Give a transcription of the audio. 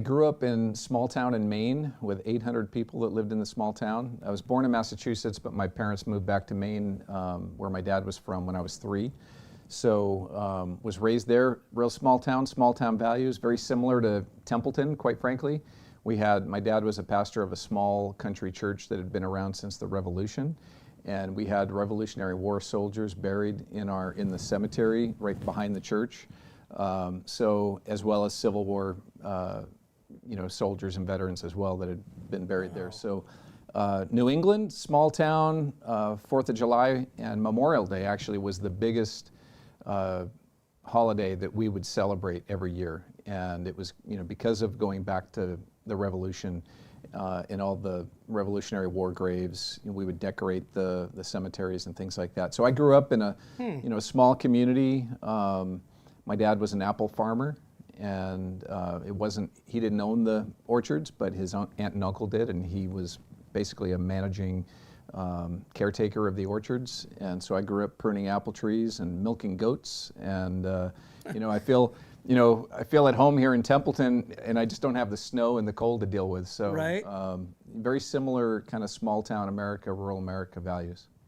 I grew up in small town in Maine with 800 people that lived in the small town. I was born in Massachusetts, but my parents moved back to Maine, where my dad was from, when I was 3. So was raised there, real small town values, very similar to Templeton, quite frankly. My dad was a pastor of a small country church that had been around since the Revolution. And we had Revolutionary War soldiers buried in the cemetery right behind the church. So as well as Civil War soldiers and veterans as well that had been buried there. So New England, small town, 4th of July and Memorial Day actually was the biggest holiday that we would celebrate every year. And it was, because of going back to the Revolution and all the Revolutionary War graves, we would decorate the cemeteries and things like that. So I grew up in a small community. My dad was an apple farmer, and he didn't own the orchards, but his aunt and uncle did, and he was basically a managing caretaker of the orchards. And so I grew up pruning apple trees and milking goats, and I feel at home here in Templeton, and I just don't have the snow and the cold to deal with. So right. Very similar kind of small town America, rural America values.